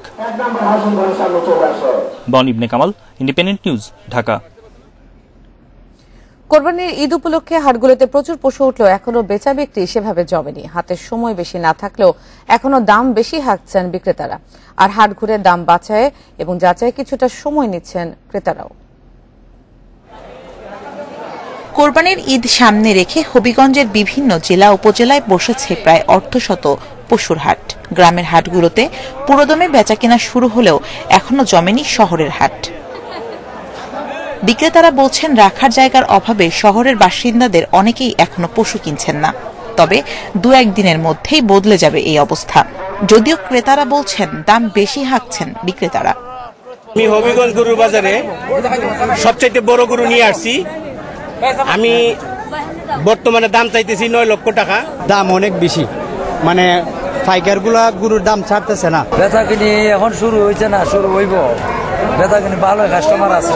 বন ইবনে কামাল, ইন্ডিপেন্ডেন্ট নিউজ, ঢাকা। কোরবানির ঈদ উপলক্ষে হাটগুলোতে প্রচুর পশু উঠলেও এখনো বেচা বিক্রি সেভাবে জমেনি। হাতের সময় বেশি না থাকলেও এখনো দাম বেশি হাঁকছেন বিক্রেতারা। আর হাট ঘুরে দাম বাছায় এবং যাচাই কিছুটা সময় নিচ্ছেন ক্রেতারাও। কোরবানির ঈদ সামনে রেখে হবিগঞ্জের বিভিন্ন জেলা উপজেলায় বসেছে প্রায় অর্ধশত পশুর হাট। গ্রামের হাটগুলোতে পুরোদমে বেচাকেনা শুরু হলেও এখনো জমেনি শহরের হাট। বিক্রেতারা বলছেন রাখার জায়গার অভাবে শহরের বাসিন্দাদের অনেকেই এখনো পশু কিনছেন না। তবে 2-1 দিনের মধ্যেই বদলে যাবে এই অবস্থা। যদিও ক্রেতারা বলছেন দাম বেশি হাঁকছেন বিক্রেতারা। আমি হবিগঞ্জ গরুর বাজারে সবচেয়ে বড় গরু নিয়ে আসছি। আমি বর্তমানে দাম চাইতেছি 9 লক্ষ টাকা। দাম অনেক বেশি, মানে পাইকার গুলা গরুর দাম ছাড়তেছে না। বেচা কিনি এখন শুরু হয়েছে না, শুরু হইব। বেচা কিনি ভালো কাস্টমার আছে।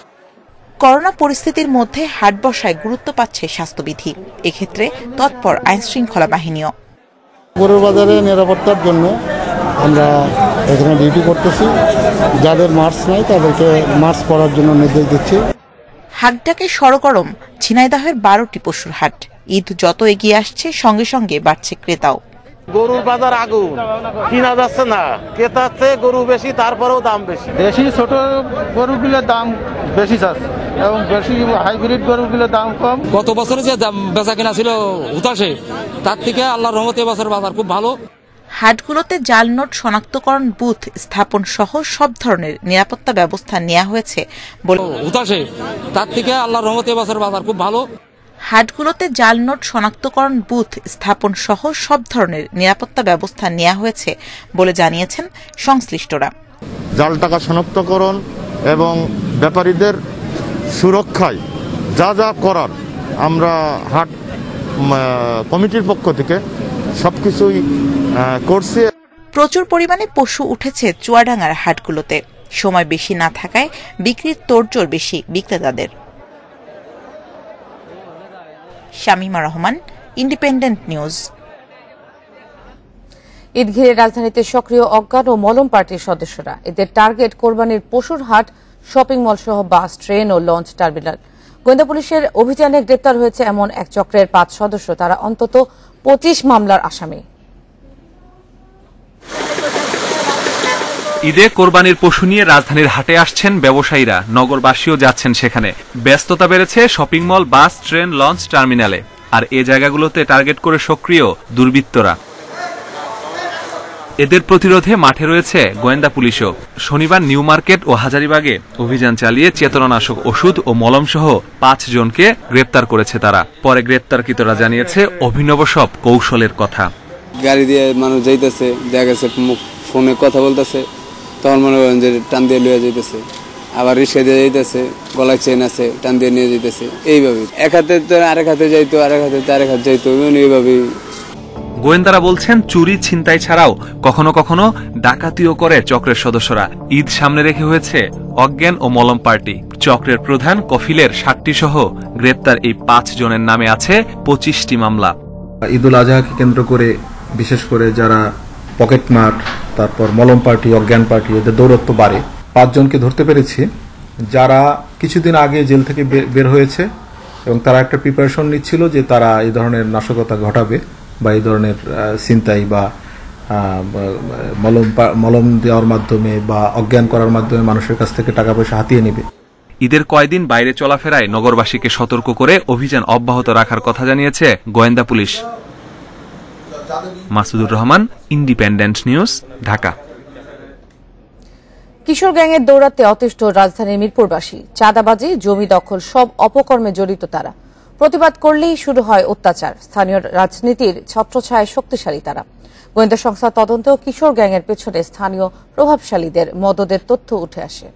করোনা পরিস্থিতির মধ্যে হাট বসায় গুরুত্ব পাচ্ছে স্বাস্থ্যবিধি। এক্ষেত্রে তৎপর আইন শৃঙ্খলা বাহিনীও। গরুর বাজারে নিরাপত্তার জন্য আমরা এখানে ডিউটি করতেছি। যাদের মাস্ক নাই তাদেরকে মাস্ক পরার জন্য নির্দেশ দিচ্ছি। হাটডাকে সরগরম ঝিনাইদহের 12টি পশুর হাট। ঈদ যত এগিয়ে আসছে সঙ্গে সঙ্গে বাড়ছে ক্রেতাও। গরুর বাজার আগুন, কিনা যাচ্ছে না, ক্রেতার চেয়ে গরু বেশি, তারপরেও দাম বেশি। দেশি ছোট গরুগুলোর দাম বেশি যাচ্ছে এবং বেশি হাইব্রিড গরুগুলোর দাম কম। গত বছরে যে বেচা কেনা ছিল 87, তার থেকে আল্লাহর রহমতে এবছর বাজার খুব ভালো। হাটগুলোতে জাল নোট শনাক্তকরণ বুথ স্থাপন সহ সব ধরনের নিরাপত্তা ব্যবস্থা নেওয়া হয়েছে বলে 87, তার থেকে আল্লাহর রহমতে এবছর বাজার খুব ভালো। হাটগুলোতে জাল নোট শনাক্তকরণ বুথ স্থাপন সহ সব ধরনের নিরাপত্তা ব্যবস্থা নেওয়া হয়েছে বলে জানিয়েছেন সংশ্লিষ্টরা। জাল টাকা শনাক্তকরণ এবং ব্যাপারীদের সুরক্ষায় যা যা করার আমরা হাট কমিটির পক্ষ থেকে সবকিছুই করছি। প্রচুর পরিমাণে পশু উঠেছে চুয়াডাঙ্গার হাটগুলোতে। সময় বেশি না থাকায় বিক্রির তোড়জোড় বেশি বিক্রেতাদের। Shamima Rahman, Independent News. ঈদ ঘিরে রাজধানীতে সক্রিয় অজ্ঞান ও মলম পার্টির সদস্যরা। এদের টার্গেট কোরবানির পশুর হাট, শপিং মল সহ বাস, ট্রেন ও লঞ্চ টার্মিনাল। গোয়েন্দা পুলিশের অভিযানে গ্রেপ্তার হয়েছে এমন এক চক্রের 5 সদস্য। তারা অন্তত 25 মামলার আসামি। ঈদে কোরবানির পশু নিয়ে রাজধানীর হাটে আসছেন ব্যবসায়ীরা, নগরবাসীও যাচ্ছেন সেখানে। ব্যস্ততা বেড়েছে শপিং মল, বাস, ট্রেন, লঞ্চ টার্মিনালে। আর এ জায়গাগুলোতে টার্গেট করে সক্রিয় দুর্বৃত্তরা। এদের প্রতিরোধে মাঠে রয়েছে গোয়েন্দা পুলিশও। শনিবার নিউ মার্কেট ও হাজারীবাগে অভিযান চালিয়ে চেতনানাশক ওষুধ ও মলম সহ 5 জনকে গ্রেপ্তার করেছে তারা। পরে গ্রেপ্তারকৃতরা জানিয়েছে অভিনব সব কৌশলের কথা। গাড়ি দিয়ে মানুষ যাইতেছে, দেখা গেছে ফোনে কথা বলতেছে, তখন মনে করেন যে টান দিয়ে লইয়া যাইতেছে, আবার রিক্সা দিয়ে যাইতেছে, গলায় চেন আছে টান দিয়ে নিয়ে যাইতেছে। এইভাবে এক হাতে তো আরেক হাতে যাইতো, আরেক হাতে তো আরেক হাতে যাইতো, এইভাবেই। গোয়েন্দারা বলছেন চুরি ছিনতাই ছাড়াও কখনো কখনো ডাকাতিও করে চক্রের সদস্যরা। ঈদ সামনে রেখে হয়েছে অজ্ঞান ও মলম পার্টি। চক্রের প্রধান কফিলের 60টি সহ গ্রেপ্তার এই 5 জনের নামে আছে 25টি মামলা। ঈদুল আজহাকে কেন্দ্র করে বিশেষ করে যারা পকেটমার, তারপর মলম পার্টি, অজ্ঞান পার্টি, এদের দৌরত্ব বাড়ে। 5 জনকে ধরতে পেরেছি যারা কিছুদিন আগে জেল থেকে বের হয়েছে এবং তারা একটা প্রিপারেশন নিচ্ছিল যে তারা এই ধরনের নাশকতা ঘটাবে বা এই ধরনের ছিনতাই বা মলম দেওয়ার মাধ্যমে বা অজ্ঞান করার মাধ্যমে মানুষের কাছ থেকে টাকা পয়সা হাতিয়ে নেবে। ঈদের কয়দিন বাইরে চলাফেরায় নগরবাসীকে সতর্ক করে অভিযান অব্যাহত রাখার কথা জানিয়েছে গোয়েন্দা পুলিশ। Masudur Rahman, Independent News, Dhaka. কিশোর গ্যাংয়ের দৌরাত্মে অতিষ্ঠ রাজধানীর মিরপুরবাসী। চাঁদাবাজি, জমি দখল সব অপকর্মে জড়িত তারা। প্রতিবাদ করলেই শুরু হয় অত্যাচার। স্থানীয় রাজনীতির ছত্রছায়ায় শক্তিশালী তারা। গোয়েন্দা সংস্থার তদন্তেও কিশোর গ্যাংয়ের পেছনে স্থানীয় প্রভাবশালীদের মদদের তথ্য উঠে আসে।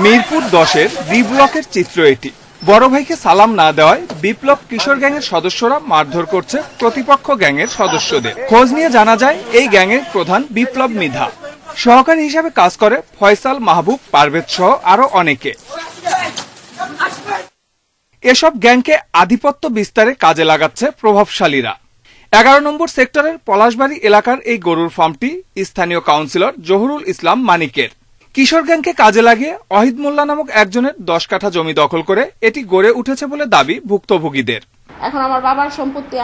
মিরপুর 10-এর ডি ব্লকের চিত্র এটি। বড় ভাইকে সালাম না দেওয়ায় বিপ্লব কিশোর গ্যাংয়ের সদস্যরা মারধর করছে প্রতিপক্ষ গ্যাংয়ের সদস্যদের। খোঁজ নিয়ে জানা যায় এই গ্যাংয়ের প্রধান বিপ্লব মৃধা। সহকারী হিসেবে কাজ করে ফয়সাল, মাহবুব, পারভেজ সহ আরো অনেকে। এসব গ্যাংকে আধিপত্য বিস্তারে কাজে লাগাচ্ছে প্রভাবশালীরা। 11 নম্বর সেক্টরের পলাশবাড়ি এলাকার এই গরুর ফার্মটি স্থানীয় কাউন্সিলর জহুরুল ইসলাম মানিকের। কিশোর গ্যাংকে কাজে লাগিয়ে অহিদ মোল্লা নামক একজনের 10 কাঠা জমি দখল করে এটি গড়ে উঠেছে বলে দাবি ভুক্তভোগীদের। এখন আমার বাবার সম্পত্তি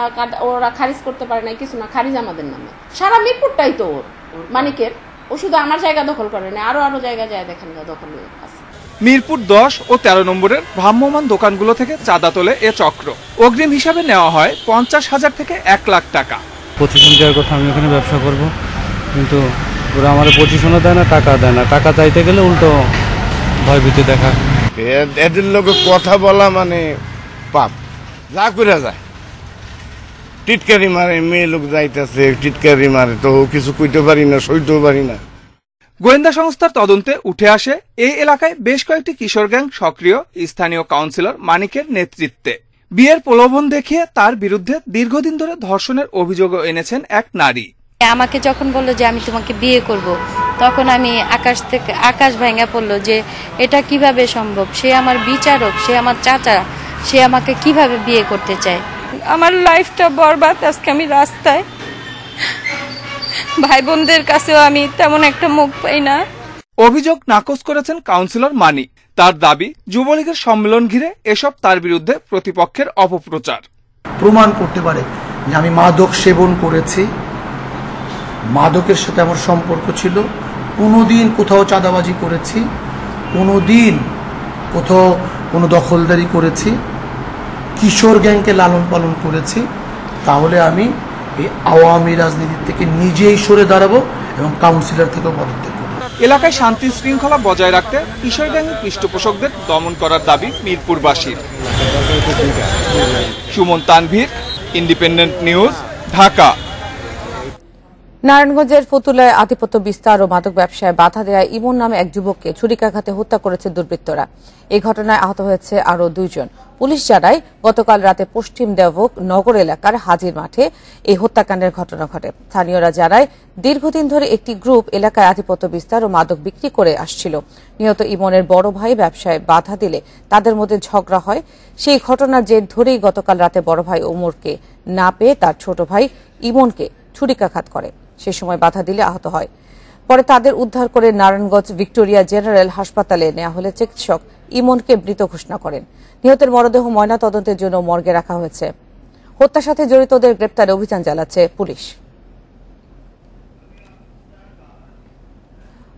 ওরা খারিজ করতে পারে না, কিছু না, খারিজ আমাদের নামে। সারা মিরপুরটাই তো ওর মানিকের। ও শুধু আমার জায়গা দখল করে না, আরো জায়গা যায় দেখেন দখল আছে। মিরপুর 10 ও 13 নম্বরের ভ্রাম্যমাণ দোকানগুলো থেকে চাঁদা তোলে এ চক্র। অগ্রিম হিসাবে নেওয়া হয় 50,000 থেকে 1 লাখ টাকা। পজিশন দেওয়ার কথা, আমি ওখানে ব্যবসা করব, কিন্তু ওরা আমার পজিশনও দেয় না, টাকা দেয় না। টাকা চাইতে গেলে উল্টো ভয়ভীতি দেখা। এদের লোক কথা বলা মানে পাপ, যা করে যায়। টিটকারি মারে, মেয়ে লোক যাইতেছে টিটকারি মারে, তো কিছু কইতে পারি না, সইতেও পারি না। গোয়েন্দা সংস্থার তদন্তে উঠে আসে এই এলাকায় বেশ কয়েকটি কিশোর গ্যাং সক্রিয় স্থানীয় কাউন্সিলর মানিকের নেতৃত্বে। বিয়ের প্রলোভন দেখিয়ে তার বিরুদ্ধে দীর্ঘদিন ধরে ধর্ষণের অভিযোগও এনেছেন এক নারী। আমাকে যখন বললো যে আমি তোমাকে বিয়ে করব, তখন আমি আকাশ ভেঙে পড়লো যে এটা কিভাবে সম্ভব। সে আমার বিচারক, সে আমার চাচা, সে আমাকে কিভাবে বিয়ে করতে চায়। আমার লাইফটা বরবাদ। আজকে আমি রাস্তায়, ভাই বোনদের কাছেও আমি তেমন একটা মুখ পাই না। অভিযোগ নাকচ করেছেন কাউন্সিলর মানি। তার দাবি যুবলীগের সম্মেলন ঘিরে এসব তার বিরুদ্ধে প্রতিপক্ষের অপপ্রচার। প্রমাণ করতে পারে যে আমি মাদক সেবন করেছি, মাদকের সাথে আমার সম্পর্ক ছিল, কোনোদিন কোথাও চাঁদাবাজি করেছি, কোনোদিন কোথাও কোনো দখলদারি করেছি, কিশোর গ্যাংকে লালন পালন করেছি, তাহলে আমি এই আওয়ামী রাজনীতি থেকে নিজেই সরে দাঁড়াবো এবং কাউন্সিলর থেকেও পদত্যাগ করব। এলাকায় শান্তি শৃঙ্খলা বজায় রাখতে কিশোর গ্যাংয়ের পৃষ্ঠপোষকদের দমন করার দাবি মিরপুরবাসীর। Suman Tanvir, Independent News, Dhaka. নারায়ণগঞ্জের ফতুল্লায় আধিপত্য বিস্তার ও মাদক ব্যবসায় বাধা দেওয়ায় ইমন নামে এক যুবককে ছুরিকাঘাতে হত্যা করেছে দুর্বৃত্তরা। এই ঘটনায় আহত হয়েছে আরও 2 জন। পুলিশ জানায় গতকাল রাতে পশ্চিম দেওভোগ নগর এলাকার হাজির মাঠে এই হত্যাকাণ্ডের ঘটনা ঘটে। স্থানীয়রা জানায় দীর্ঘদিন ধরে একটি গ্রুপ এলাকায় আধিপত্য বিস্তার ও মাদক বিক্রি করে আসছিল। নিহত ইমনের বড় ভাই ব্যবসায় বাধা দিলে তাদের মধ্যে ঝগড়া হয়। সেই ঘটনার জের ধরেই গতকাল রাতে বড় ভাই ওমরকে না পেয়ে তার ছোট ভাই ইমনকে ছুরিকাঘাত করে। সে সময় বাধা দিলে আহত হয়। পরে তাদের উদ্ধার করে নারায়ণগঞ্জ ভিক্টোরিয়া জেনারেল হাসপাতালে নেওয়া হলে চিকিৎসক ইমনকে মৃত ঘোষণা করেন। নিহতের মরদেহ ময়না তদন্তের জন্য মর্গে রাখা হয়েছে। হত্যার সাথে জড়িতদের গ্রেপ্তারে অভিযান চালাচ্ছে পুলিশ।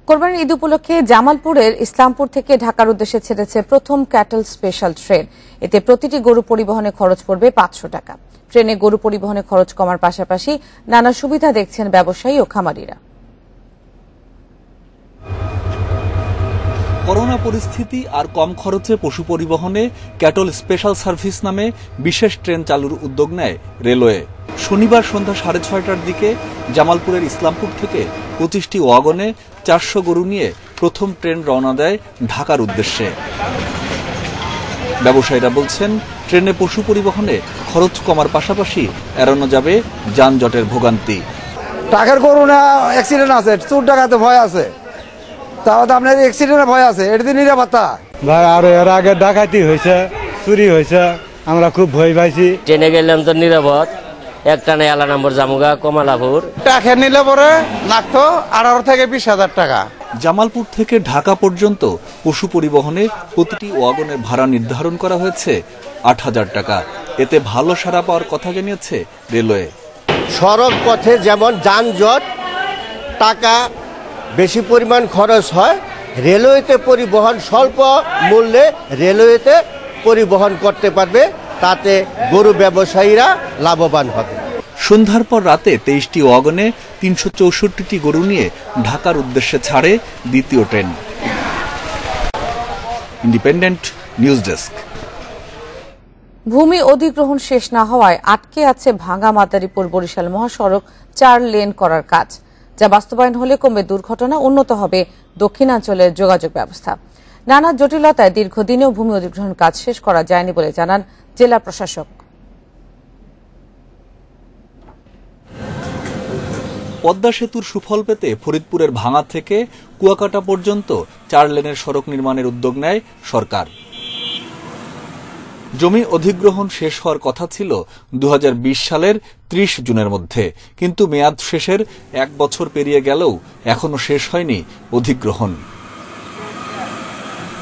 কোরবানির ঈদ উপলক্ষে জামালপুরের ইসলামপুর থেকে ঢাকার উদ্দেশ্যে ছেড়েছে প্রথম ক্যাটল স্পেশাল ট্রেন। এতে প্রতিটি গরু পরিবহনে খরচ পড়বে 500 টাকা। ট্রেনে গরু পরিবহনে খরচ কমার পাশাপাশি নানা সুবিধা দেখছেন ব্যবসায়ী ও খামারিরা। করোনা পরিস্থিতি আর কম খরচে পশু পরিবহনে ক্যাটল স্পেশাল সার্ভিস নামে বিশেষ ট্রেন চালুর উদ্যোগ নেয় রেলওয়ে। শনিবার সন্ধ্যা 6:30টার দিকে জামালপুরের ইসলামপুর থেকে 25টি ওয়াগনে 400 গরু নিয়ে প্রথম ট্রেন রওনা দেয় ঢাকার উদ্দেশ্যে। ব্যবসায়ীরা বলছেন, ট্রেনে পশু পরিবহনে খরচ কমার পাশাপাশি এড়ানো যাবে যানজটের ভোগান্তি। টাকার করোনা অ্যাক্সিডেন্ট আছে, চোর ডাকাতে ভয় আছে, তাও তো আপনার অ্যাক্সিডেন্টের ভয় আছে, এটা তো নিরাপত্তা ভাই। আর এর আগে ডাকাতি হয়েছে, চুরি হয়েছে, আমরা খুব ভয় পাইছি। ট্রেনে গেলাম তো নিরাপদ, একটানে এলা নম্বর জামুগা কমলাপুর। টাকা নিলে পরে লাগতো 18 থেকে 20,000 টাকা। জামালপুর থেকে ঢাকা পর্যন্ত পশু পরিবহনে প্রতিটি ওয়াগনের ভাড়া নির্ধারণ করা হয়েছে 8,000 টাকা। এতে ভালো সাড়া পাওয়ার কথা জানিয়েছে রেলওয়ে। সড়ক পথে যেমন যানজট, টাকা বেশি পরিমাণ খরচ হয়, রেলওয়েতে পরিবহন স্বল্প মূল্যে রেলওয়েতে পরিবহন করতে পারবে, তাতে গরু ব্যবসায়ীরা লাভবান হবে। সন্ধ্যার পর রাতে 23টি ওয়াগনে 364টি গরু নিয়ে ঢাকার উদ্দেশ্যে ছাড়ে দ্বিতীয় ট্রেন। Independent news desk. ভূমি অধিগ্রহণ শেষ না হওয়ায় আটকে আছে ভাঙ্গা মাদারীপুর বরিশাল মহাসড়ক 4 লেন করার কাজ, যা বাস্তবায়ন হলে কমবে দুর্ঘটনা, উন্নত হবে দক্ষিণাঞ্চলের যোগাযোগ ব্যবস্থা। নানা জটিলতায় দীর্ঘদিনেও ভূমি অধিগ্রহণ কাজ শেষ করা যায়নি বলে জানান জেলা প্রশাসক। পদ্মা সেতুর সুফল পেতে ফরিদপুরের ভাঙা থেকে কুয়াকাটা পর্যন্ত 4 লেনের সড়ক নির্মাণের উদ্যোগ নেয় সরকার। জমি অধিগ্রহণ শেষ হওয়ার কথা ছিল 2020 সালের 30 জুনের মধ্যে, কিন্তু মেয়াদ শেষের 1 বছর পেরিয়ে গেলেও এখনো শেষ হয়নি অধিগ্রহণ।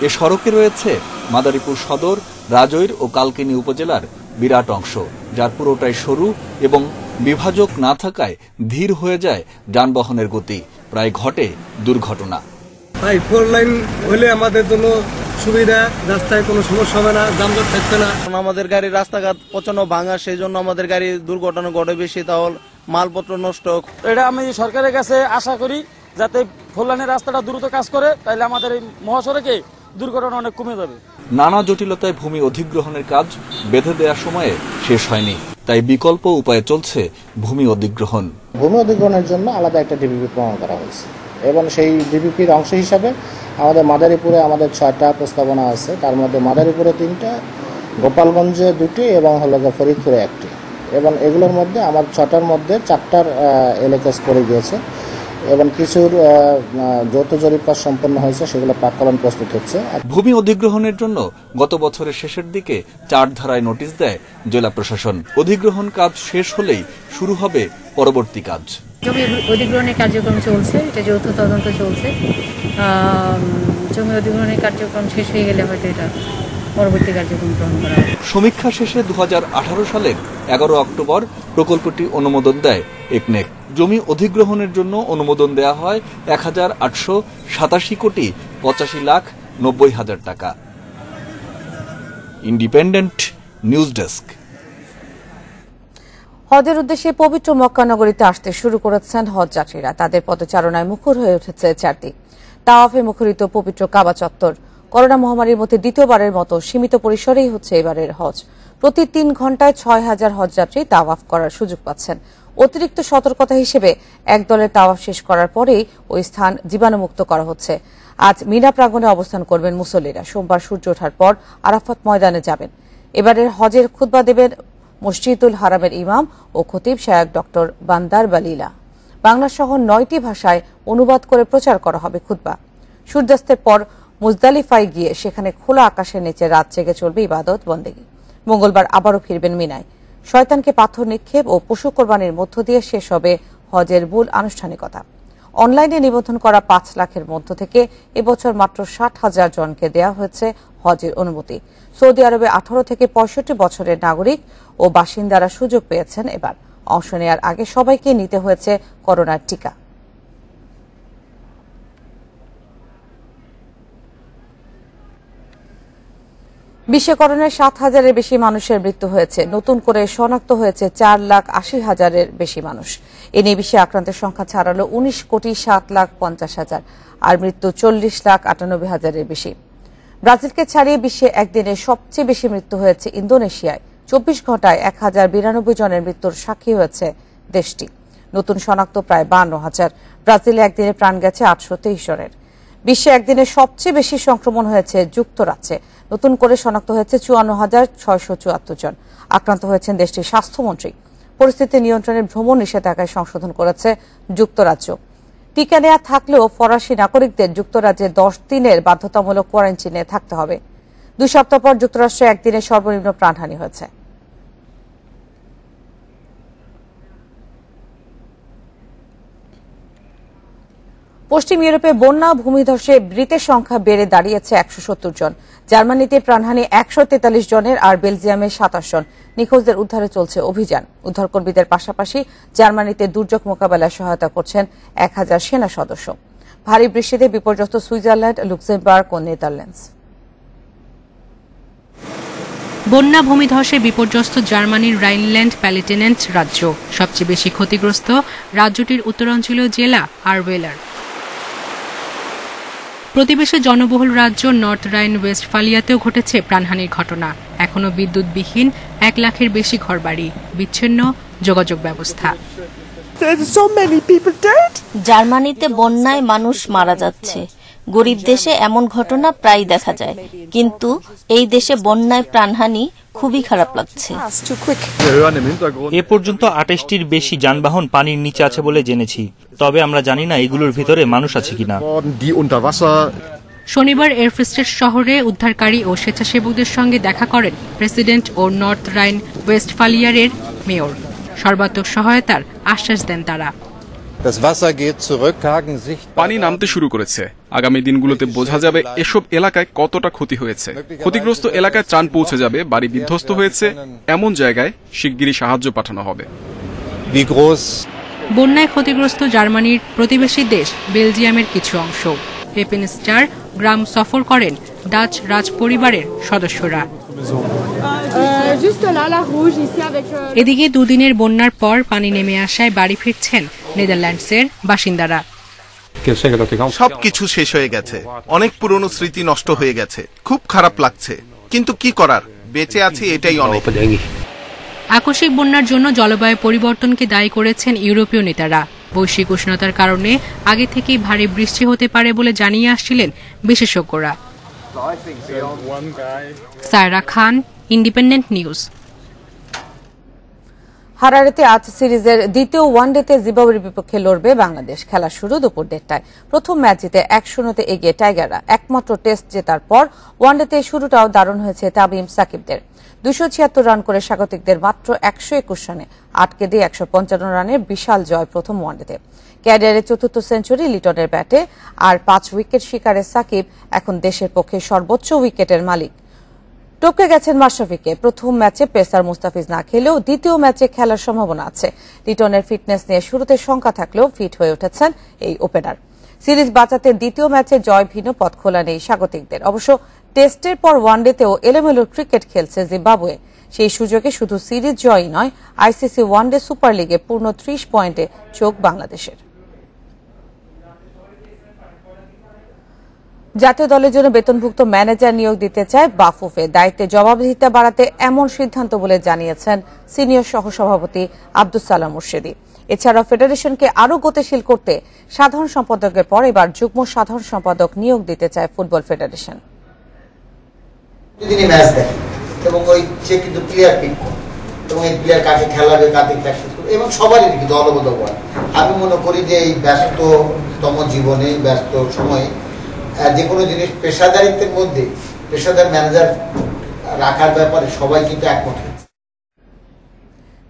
এ সড়কে রয়েছে মাদারীপুর সদর, রাজৈর ও কালকিনি উপজেলার বিরাট অংশ, যার পুরোটাই সরু এবং বিভাজক না থাকায় ধীর হয়ে যায় যানবাহনের গতি, প্রায় ঘটে দুর্ঘটনা। ভাই 4 লাইন হলে আমাদের জন্য সুবিধা, রাস্তায় কোনো সমস্যা হবে না, যানজট থাকবে না। আমাদের গাড়ির রাস্তাঘাট প্রচন্ড ভাঙা, সেই জন্য আমাদের গাড়ি দুর্ঘটনা ঘটে বেশি, তাহলে মালপত্র নষ্ট। এটা আমি সরকারের কাছে আশা করি যাতে 4 লাইনের রাস্তাটা দ্রুত কাজ করে, তাইলে আমাদের এই মহাসড়কে দুর্ঘটনা অনেক কমে যাবে। নানা জটিলতায় ভূমি অধিগ্রহণের কাজ বেঁধে দেওয়ার সময়ে শেষ হয়নি, তাই বিকল্প উপায়ে চলছে ভূমি অধিগ্রহণ। ভূমি অধিগ্রহণের জন্য আলাদা একটা ডিপিপি প্রণয়ন করা হয়েছে এবং সেই ডিপিপির অংশ হিসাবে আমাদের মাদারীপুরে আমাদের 6টা প্রস্তাবনা আছে, তার মধ্যে মাদারীপুরে 3টা, গোপালগঞ্জে 2টি এবং ফরিদপুরে 1টি, এবং এগুলোর মধ্যে আমার 6টার মধ্যে 4টার এলএকএস পড়ে গিয়েছে এবং কিছুর যৌথ জরিপ কাজ সম্পন্ন হয়েছে, সেগুলো প্রাক্কলন প্রস্তুত হচ্ছে। ভূমি অধিগ্রহণের জন্য গত বছরের শেষের দিকে 4 ধারায় নোটিশ দেয় জেলা প্রশাসন। অধিগ্রহণ কাজ শেষ হলেই শুরু হবে পরবর্তী কাজ। জমি অধিগ্রহণের কার্যক্রম চলছে, এটা যৌথ তদন্ত চলছে। জমি অধিগ্রহণের কার্যক্রম শেষ হয়ে গেলে হয়তো এটা পরবর্তী কার্যক্রম গ্রহণ করা হবে। সমীক্ষা শেষে 2018 সালের 11 অক্টোবর প্রকল্পটি অনুমোদন দেয় একনেক। জমি অধিগ্রহণের জন্য অনুমোদন দেয়া হয় 1,887,85,90,000 টাকা। Independent news desk. হজের উদ্দেশ্যে পবিত্র মক্কা নগরীতে আসতে শুরু করেছেন হজ যাত্রীরা। তাদের পদচারণায় মুখর হয়ে উঠেছে চারদিক। তাওয়াফে মুখরিত পবিত্র কাবা চত্বর। করোনা মহামারীর মধ্যে দ্বিতীয়বারের মতো সীমিত পরিসরেই হচ্ছে এবারের হজ। প্রতি 3 ঘন্টায় 6,000 হজযাত্রী তাওয়াফ করার সুযোগ পাচ্ছেন। অতিরিক্ত সতর্কতা হিসেবে একদলের তাওয়াফ শেষ করার পরেই ওই স্থান জীবাণুমুক্ত করা হচ্ছে। আজ মিনা প্রাঙ্গণে অবস্থান করবেন মুসল্লিরা। সোমবার সূর্য ওঠার পর আরাফাত ময়দানে যাবেন। এবারের হজের খুতবা দেবেন মসজিদুল হারামের ইমাম ও খতিব শায়খ ডক্টর বান্দার বালিলা। বাংলা সহ 9টি ভাষায় অনুবাদ করে প্রচার করা হবে খুতবা। সূর্যাস্তের পর মুজদালিফায় গিয়ে সেখানে খোলা আকাশের নিচে রাত জেগে চলবে ইবাদত বন্দেগী। মঙ্গলবার আবারও ফিরবেন মিনায়। শয়তানকে পাথর নিক্ষেপ ও পশু কোরবানির মধ্য দিয়ে শেষ হবে হজের মূল আনুষ্ঠানিকতা। অনলাইনে নিবন্ধন করা 5 লাখের মধ্য থেকে এবছর মাত্র 60,000 জনকে দেওয়া হয়েছে হজের অনুমতি। সৌদি আরবে 18 থেকে 65 বছরের নাগরিক ও বাসিন্দারা সুযোগ পেয়েছেন। এবার অংশ নেওয়ার আগে সবাইকে নিতে হয়েছে করোনার টিকা। বিশ্বে করোনায় 7,000-এর বেশি মানুষের মৃত্যু হয়েছে। নতুন করে শনাক্ত হয়েছে 4,80,000-এর বেশি মানুষ। এ নিয়ে বিশ্বে আক্রান্তের সংখ্যা ছাড়ালো 19,07,50,000। আর মৃত্যু 40,98,000-এর বেশি। ব্রাজিলকে ছাড়িয়ে বিশ্বে একদিনে সবচেয়ে বেশি মৃত্যু হয়েছে ইন্দোনেশিয়ায়। 24 ঘন্টায় 1092 জনের মৃত্যুর সাক্ষী হয়েছে দেশটি। নতুন শনাক্ত প্রায় 52,000। ব্রাজিলে একদিনে প্রাণ গেছে 823 জনের। বিশ্বে একদিনে সবচেয়ে বেশি সংক্রমণ হয়েছে যুক্তরাজ্যে। নতুন করে শনাক্ত হয়েছে 54,674 জন। আক্রান্ত হয়েছেন দেশটির স্বাস্থ্যমন্ত্রী। পরিস্থিতি নিয়ন্ত্রণে ভ্রমণ নিষেধাজ্ঞায় সংশোধন করেছে যুক্তরাজ্য। টিকা নেওয়া থাকলেও ফরাসি নাগরিকদের যুক্তরাজ্যে 10 দিনের বাধ্যতামূলক কোয়ারেন্টাইনে থাকতে হবে। 2 সপ্তাহ পর যুক্তরাষ্ট্রে একদিনে সর্বনিম্ন প্রাণহানি হয়েছে। পশ্চিম ইউরোপে বন্যা ভূমিধসে মৃতের সংখ্যা বেড়ে দাঁড়িয়েছে 170 জন। জার্মানিতে প্রাণহানি 143 জনের, আর বেলজিয়ামে 27 জন। নিখোঁজদের উদ্ধারে চলছে অভিযান। উদ্ধারকর্মীদের পাশাপাশি জার্মানিতে দুর্যোগ মোকাবেলায় সহায়তা করছেন 1000 সেনা সদস্য। ভারী বৃষ্টিতে বিপর্যস্ত সুইজারল্যান্ড, লুক্সেমবার্গ ও নেদারল্যান্ডস। বন্যা ভূমিধসে বিপর্যস্ত জার্মানির রাইনল্যান্ড প্যালেটিনেন্ট রাজ্য। সবচেয়ে বেশি ক্ষতিগ্রস্ত রাজ্যটির উত্তরাঞ্চলীয় জেলা আরওয়েলার। প্রতিবেশী জনবহুল রাজ্য নর্থ রাইন ওয়েস্টফালিয়াতেও ঘটেছে প্রাণহানির ঘটনা। এখনো বিদ্যুৎবিহীন 1 লাখের বেশি ঘরবাড়ি, বিচ্ছিন্ন যোগাযোগ ব্যবস্থা। জার্মানিতে বন্যায় মানুষ মারা যাচ্ছে। গরিব দেশে এমন ঘটনা প্রায় দেখা যায়, কিন্তু এই দেশে বন্যায় প্রাণহানি খুবই খারাপ লাগছে। এ পর্যন্ত 28টির বেশি যানবাহন পানির নিচে আছে বলে জেনেছি, তবে আমরা জানি না এগুলোর ভিতরে মানুষ আছে কিনা। শনিবার এরফ্রিস্টেড শহরে উদ্ধারকারী ও স্বেচ্ছাসেবকদের সঙ্গে দেখা করেন প্রেসিডেন্ট ও নর্থ রাইন ওয়েস্টফালিয়ারের মেয়র। সর্বাত্মক সহায়তার আশ্বাস দেন তারা। পানি নামতে শুরু করেছে। আগামী দিনগুলোতে বোঝা যাবে এসব এলাকায় কতটা ক্ষতি হয়েছে। ক্ষতিগ্রস্ত এলাকায় ত্রাণ পৌঁছে যাবে। বাড়ি বিধ্বস্ত হয়েছে এমন জায়গায় শিগগিরই সাহায্য পাঠানো হবে। বন্যায় ক্ষতিগ্রস্ত জার্মানির প্রতিবেশী দেশ বেলজিয়ামের কিছু অংশ। পেপেনস্টার গ্রাম সফর করেন ডাচ রাজপরিবারের সদস্যরা। এদিকে দুদিনের বন্যার পর পানি নেমে আসায় বাড়ি ফিরছেন নেদারল্যান্ডসের বাসিন্দারা। সবকিছু শেষ হয়ে গেছে, অনেক পুরনো স্মৃতি নষ্ট হয়ে গেছে। খুব খারাপ লাগছে, কিন্তু কি করার, বেঁচে আছি এটাই অনেক। আকস্মিক বন্যার জন্য জলবায়ু পরিবর্তনকে দায়ী করেছেন ইউরোপীয় নেতারা। বৈশ্বিক উষ্ণতার কারণে আগে থেকেই ভারী বৃষ্টি হতে পারে বলে জানিয়ে আসছিলেন বিশেষজ্ঞরা। সায়রা খান, ইন্ডিপেন্ডেন্ট নিউজ। হারারেতে আজ সিরিজের দ্বিতীয় ওয়ানডেতে জিম্বাবুয়ের বিপক্ষে লড়বে বাংলাদেশ। খেলা শুরু দুপুর 1টায়। প্রথম ম্যাচ জিতে 1-0 এগিয়ে টাইগাররা। একমাত্র টেস্ট জেতার পর ওয়ানডেতে শুরুটাও দারুণ হয়েছে তামিম সাকিবদের। 276 রান করে স্বাগতিকদের মাত্র 121 রানে আটকে দিয়ে 155 রানের বিশাল জয় প্রথম ওয়ানডেতে। ক্যারিয়ারের 4র্থ সেঞ্চুরি লিটনের ব্যাটে, আর 5 উইকেট শিকারে সাকিব এখন দেশের পক্ষে সর্বোচ্চ উইকেটের মালিক। টপকে গেছেন মাশরাফিকে। প্রথম ম্যাচে পেসার মুস্তাফিজ না খেলেও দ্বিতীয় ম্যাচে খেলার সম্ভাবনা আছে। লিটনের ফিটনেস নিয়ে শুরুতে শঙ্কা থাকলেও ফিট হয়ে উঠেছেন এই ওপেনার। সিরিজ বাঁচাতে দ্বিতীয় ম্যাচে জয় ভিন্ন পথ খোলা নেই স্বাগতিকদের। অবশ্য টেস্টের পর ওয়ানডেতেও এলোমেলো ক্রিকেট খেলছে জিম্বাবুয়ে। সেই সুযোগে শুধু সিরিজ জয়ই নয়, আইসিসি ওয়ানডে সুপার লিগে পূর্ণ 30 পয়েন্টে চোখ বাংলাদেশের। জাতীয় দলের জন্য বেতনভুক্ত ম্যানেজার নিয়োগ দিতে চায় বাফুফে। দায়িত্বে জবাবদিহিতা বাড়াতে এমন সিদ্ধান্ত বলে জানিয়েছেন সিনিয়র সহসভাপতি আব্দুস সালাম মুর্শেদী। এছাড়াও ফেডারেশনকে আরও গতিশীল করতে সাধারণ সম্পাদকের পর এবার যুগ্ম সাধারণ সম্পাদক নিয়োগ দিতে চায় ফুটবল ফেডারেশন। এবং ওই সে কিন্তু প্লেয়ার পিক করে এবং এই প্লেয়ার কাকে খেলাবে, কাকে প্র্যাকটিস করবে এবং সবারই কিন্তু দলবদ্ধ করে। আমি মনে করি যে এই ব্যস্ততম জীবনে, ব্যস্ত সময়ে যে কোনো জিনিস পেশাদারিত্বের মধ্যে পেশাদার ম্যানেজার রাখার ব্যাপারে সবাই কিন্তু একমত হয়েছে।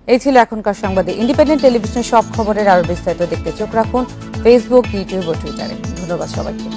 এই ছিল এখনকার সংবাদে। ইন্ডিপেন্ডেন্ট টেলিভিশনের সব খবরের আরো বিস্তারিত দেখতে চোখ রাখুন ফেসবুক, ইউটিউব ও টুইটারে। ধন্যবাদ সবাইকে।